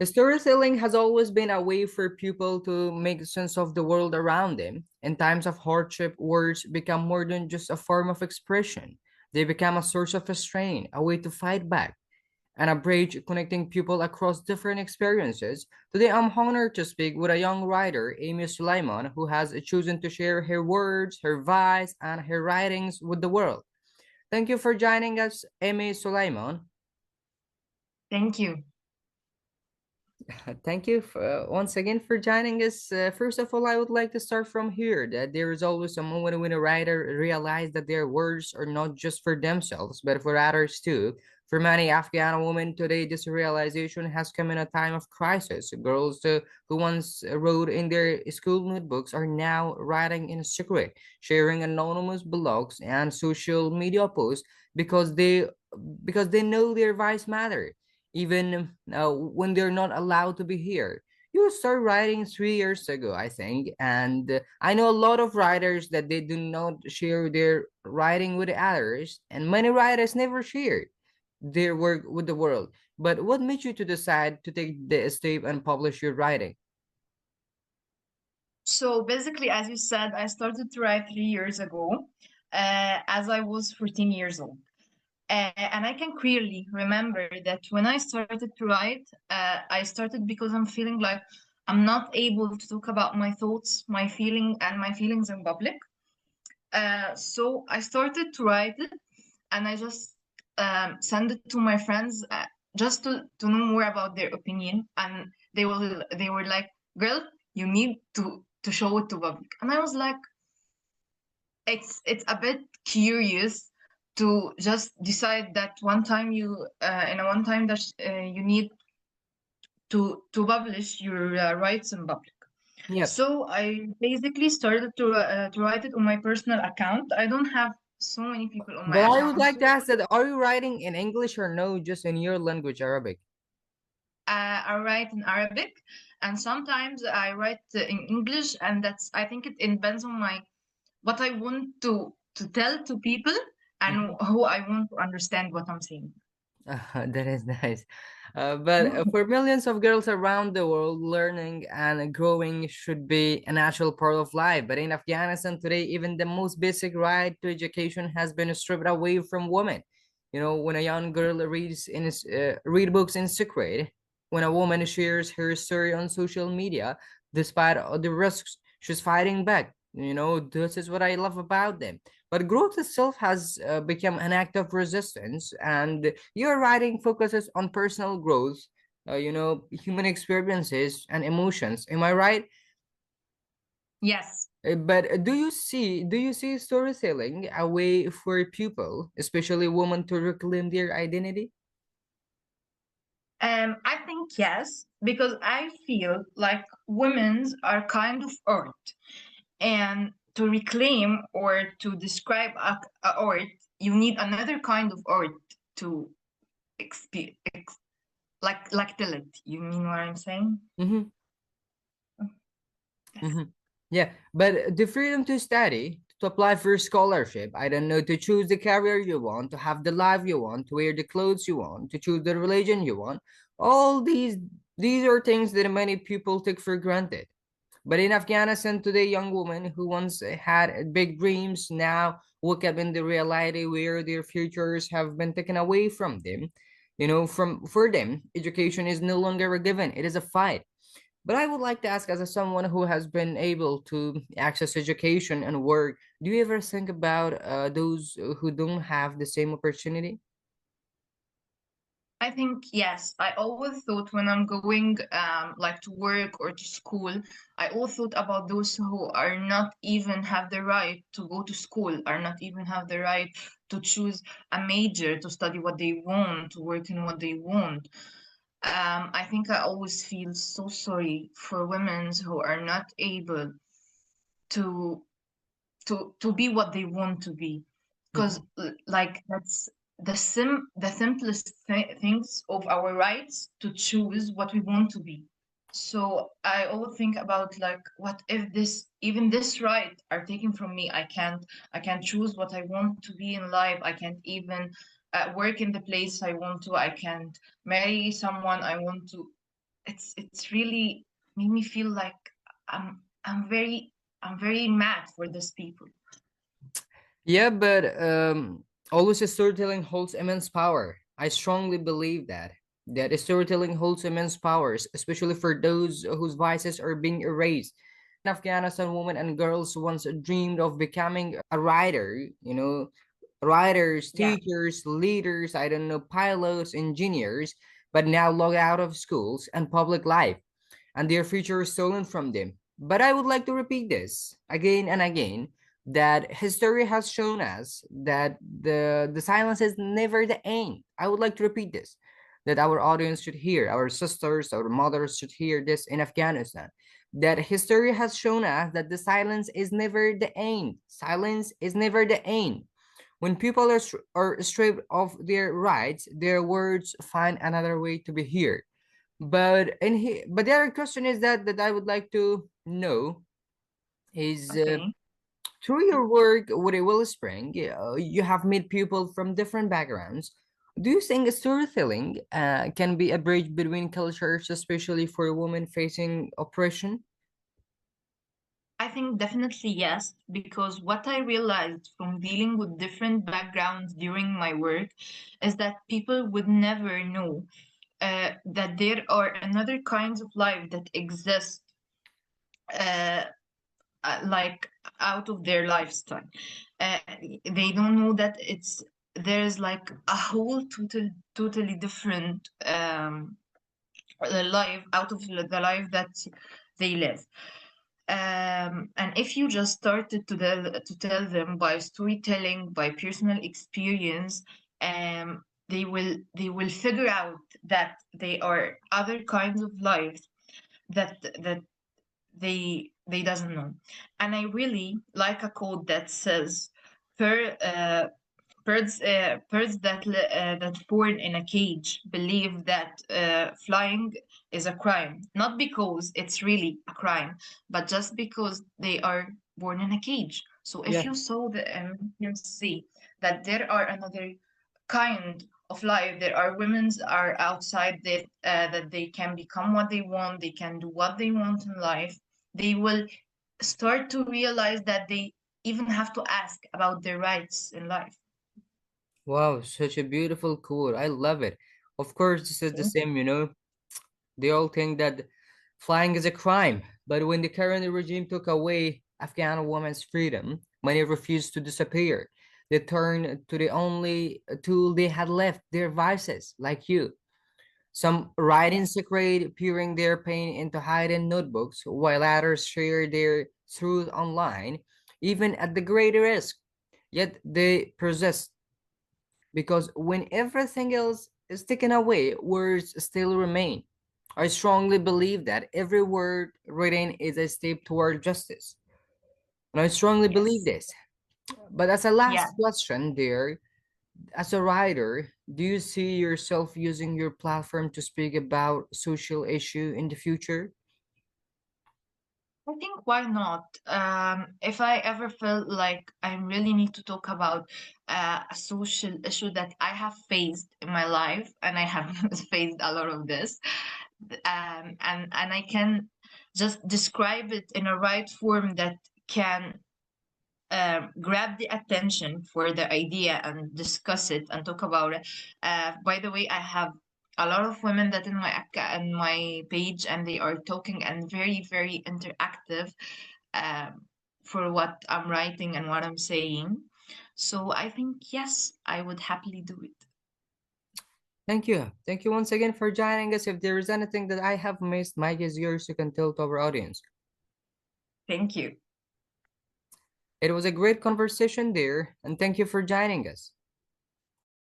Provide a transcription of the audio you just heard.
Storytelling has always been a way for people to make sense of the world around them. In times of hardship, words become more than just a form of expression. They become a source of restraint, a way to fight back, and a bridge connecting people across different experiences. Today, I'm honored to speak with a young writer, Amy Sulaiman, who has chosen to share her words, her voice, and her writings with the world. Thank you for joining us, Amy Sulaiman. Thank you. Thank you once again for joining us. First of all, I would like to start from here that there is always a moment when a writer realizes that their words are not just for themselves, but for others too. For many Afghan women today, this realization has come in a time of crisis. Girls who once wrote in their school notebooks are now writing in secret, sharing anonymous blogs and social media posts because they know their voice matters even when they're not allowed to be here. You started writing 3 years ago, I think, and I know a lot of writers that they do not share their writing with others, and many writers never share their work with the world. But what made you to decide to take the step and publish your writing? So basically, as you said, I started to write 3 years ago, as I was 14 years old. And I can clearly remember that when I started to write, I started because I'm feeling like I'm not able to talk about my thoughts, my feelings in public. So I started to write it, and I just send it to my friends just to know more about their opinion. And they were like, "Girl, you need to show it to public." And I was like, it's a bit curious to just decide that one time you in a one time that you need to publish your rights in public. Yep. So I basically started to write it on my personal account. I don't have so many people on But my I would account, like to so ask that are you writing in English or no, just in your language, Arabic? I write in Arabic, and sometimes I write in English, and that's I think it depends on my what I want to tell to people and who I want to understand what I'm saying. That is nice. But for millions of girls around the world, learning and growing should be a natural part of life. But in Afghanistan today, even the most basic right to education has been stripped away from women. You know, when a young girl read books in secret, when a woman shares her story on social media, despite all the risks, she's fighting back. You know, this is what I love about them. But growth itself has become an act of resistance, and your writing focuses on personal growth, human experiences and emotions. Am I right? Yes. But do you see storytelling a way for people, especially women, to reclaim their identity? I think yes, because I feel like women's are kind of art, and to reclaim or to describe a art, you need another kind of art to exp ex like tell it. You mean what I'm saying? Mm-hmm. Yes. Mm-hmm. Yeah, but the freedom to study, to apply for a scholarship, I don't know, to choose the career you want, to have the life you want, to wear the clothes you want, to choose the religion you want, all these are things that many people take for granted. But in Afghanistan today, young women who once had big dreams now woke up in the reality where their futures have been taken away from them. You know, from for them, education is no longer a given; it is a fight. But I would like to ask, as a someone who has been able to access education and work, do you ever think about those who don't have the same opportunity? I think yes. I always thought when I'm going like to work or to school, I always thought about those who are not even have the right to go to school, are not even have the right to choose a major, to study what they want, to work in what they want. I think I always feel so sorry for women who are not able to to be what they want to be, because Mhm. like that's the simplest things of our rights to choose what we want to be. So I always think about like, what if this even this right are taken from me? I can't choose what I want to be in life. I can't even work in the place I want to. I can't marry someone I want to. it's really made me feel like I'm very mad for these people. Yeah, but always storytelling holds immense power. I strongly believe that storytelling holds immense powers, especially for those whose voices are being erased. Afghanistan women and girls once dreamed of becoming a writer, writers, Yeah. teachers, leaders, I don't know, pilots, engineers, but now log out of schools and public life, and their future is stolen from them. But I would like to repeat this again and again, that history has shown us that the silence is never the end. I would like to repeat this, that our audience should hear, our sisters, our mothers should hear this in Afghanistan, that history has shown us that the silence is never the end. Silence is never the end. When people are stripped of their rights, their words find another way to be heard. But the other question is that I would like to know is, Okay. through your work with a Wellspring, you have met people from different backgrounds. Do you think storytelling can be a bridge between cultures, especially for women facing oppression? I think definitely yes, because what I realized from dealing with different backgrounds during my work is that people would never know that there are another kinds of life that exist, uh, like out of their lifestyle. Uh, they don't know that there's like a whole totally different life out of the life that they live. And if you just started to tell them by storytelling, by personal experience, they will figure out that they are other kinds of lives that they doesn't know. And I really like a quote that says, per birds that born in a cage believe that flying is a crime, not because it's really a crime, but just because they are born in a cage. So if Yeah. you saw you see that there are another kind of life, there are women's are outside that they can become what they want, they can do what they want in life. They will start to realize that they even have to ask about their rights in life. Wow, such a beautiful quote. I love it. Of course, this is the Thank same, They all think that flying is a crime, but when the current regime took away Afghan women's freedom, many refused to disappear. They turned to the only tool they had left, their vices, like you. Some write Yeah. in secret, peering their pain into hidden notebooks, while others share their truth online, even at the greater risk. Yet they persist, because when everything else is taken away, words still remain. I strongly believe that every word written is a step toward justice. And I strongly believe Yes. this. But as a Yeah. last question, there, as a writer, do you see yourself using your platform to speak about social issue in the future? I think why not? If I ever feel like I really need to talk about a social issue that I have faced in my life, and I have faced a lot of this, and I can just describe it in a right form that can grab the attention for the idea and discuss it and talk about it. By the way, I have a lot of women that in my page, and they are talking and very very interactive um, for what I'm writing and what I'm saying. So I think yes, I would happily do it. Thank you. Thank you once again for joining us. If there is anything that I have missed, mic is yours. You can tell to our audience. Thank you. It was a great conversation there, and thank you for joining us.